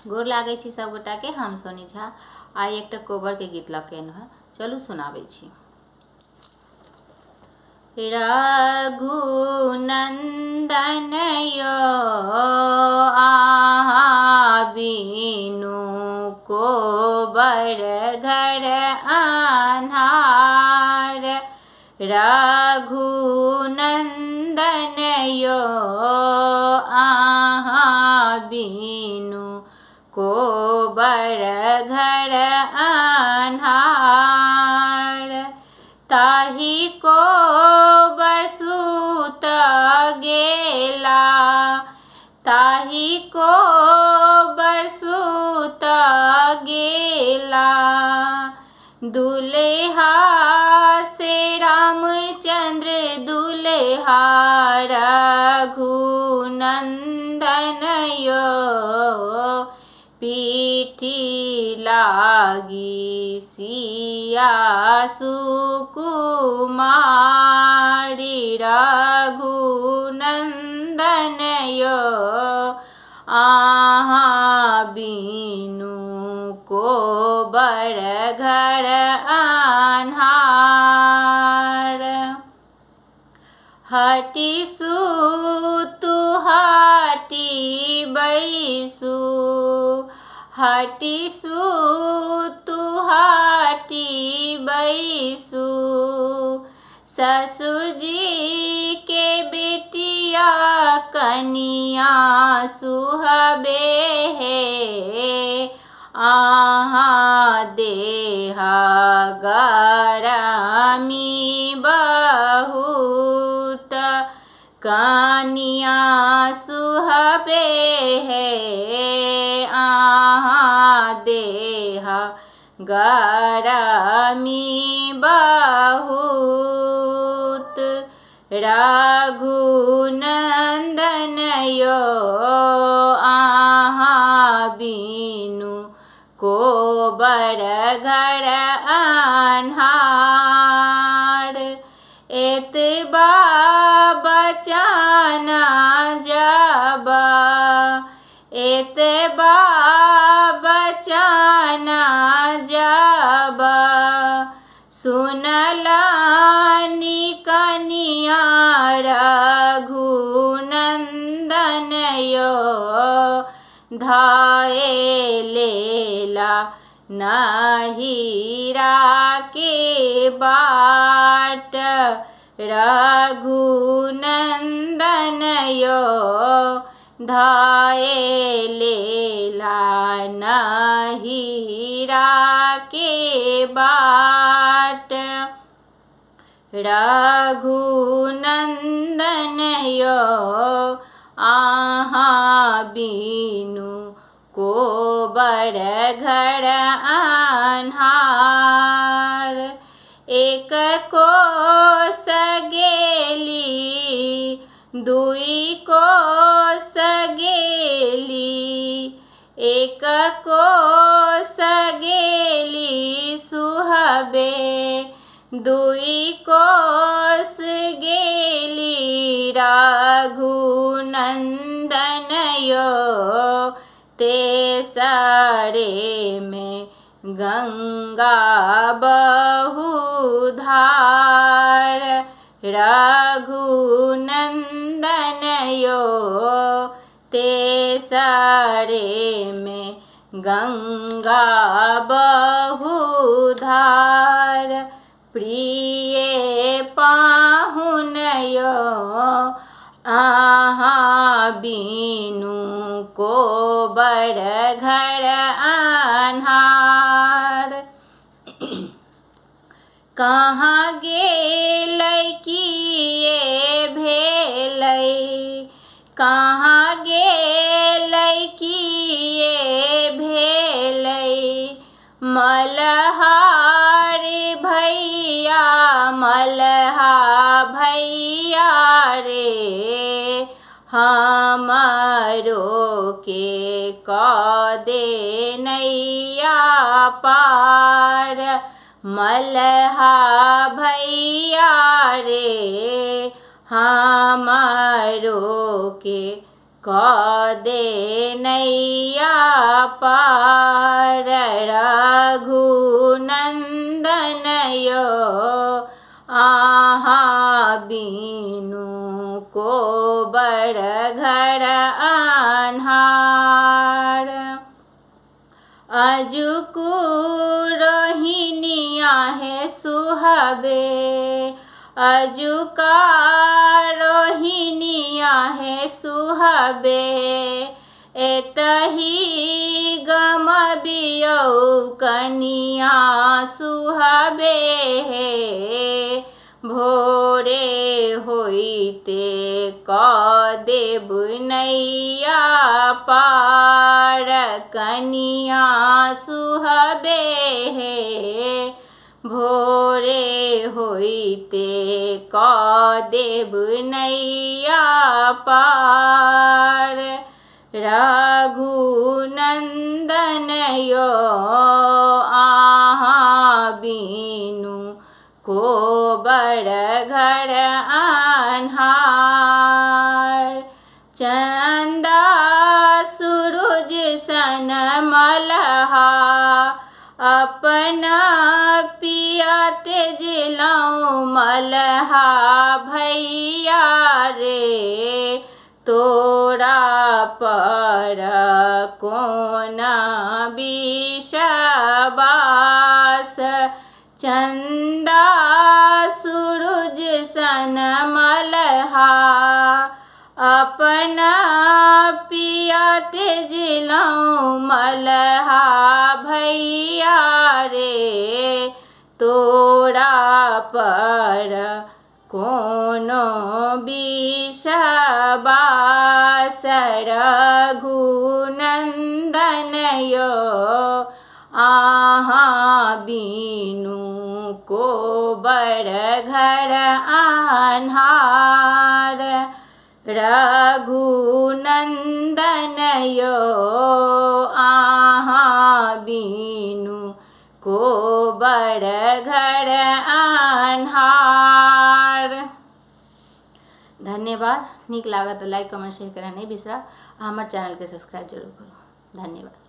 गोर लागै छी सब गोटा के। हम सोनी झा आइ एकटा कोबर के गीत लकेन है, चलू सुनाबै छी। रघुनंदन यो आहाँ बिनु कोबर घर अन्हार। रघुनंदन यो आहाँ बिनु कोबर घर अन्हार। ताहि कोबर सूत गेला, ताहि कोबर सूत गेला। दुल्हा से रामचंद्र दुल्हा रघुनंदन यो पीठी लागी सिया सुकुमारी। रघुनंदन यो आहाँ बिनु कोबर घर अन्हार। हटी सूतु हटी बैसु, हटी सूतु हटी बैसु। ससुर जी के बेटिया कनिया सुहबे है, आहाँ देहा गरमी बहुत। कनिया सुहबे है, आहाँ देहा गरमी बहुत। रघुनंदन यो आहाँ बिनु कोबर घर अन्हार। एतबा बचना जब, एतबा बचना जब। सुनलानि कनिया रघुनंदन यो धाये लेला नहिरा के बाट। रघुनंदन यो धाये लेला नहिरा के बाट। रघुनंदन यो आहाँ बिनु कोबर घर अन्हार। एक कोस गेली, दुई कोस गेली, एक कोस गेली सुहबे, दुई कोस गेली। रघुनंदन यो तेसरे में गंगा बहुधार। रघुनंदन यो तेसरे में गंगा बहुधार। प्रिय पाहुन यो आहाँ बिनु कोबर घर अन्हार। कहाँ गेलै किए भेलै, कहाँ गेलै किए भेलै। मल्हार भैया मल्हा भैया रे, हमरो के कऽ दे नैया पार। मल्हा भैया रे, हमरो के कऽ दे नैया पार रघुनंदन यो आहा बीनु को बड़ घर अन्हार। अजुकु रोहिणिया है सुहाबे अजुका रोहिणिया है सुहाबे एतही गम बियौ कनिया सुहाबे हे भोरे होइते क देब नैया पार कनिया सुहाबे हे भोरे होइते क देब नैया पार रघुनंदन यो आहा बीनु को बड़ घर अन्हार। चंदा सूरज सन मलहा अपना पिया तेजलौं मलहा भैया रे तोरा पर कौन विश्वास। चंदा सूरज सन मलहा अपना पिया तेजलौं मलहा भैया रे तोरा पर कोनो विश्वास रघुनंदन यो आहा बीनु को बड़ घर अन्हार। रघुनंदन यो आहा बीनु को बड़ घर अन्हार। धन्यवाद। निक लागत तो लाइक कमेंट शेयर करना नहीं बिसरा। हमारे चैनल के सब्सक्राइब जरूर करो। धन्यवाद।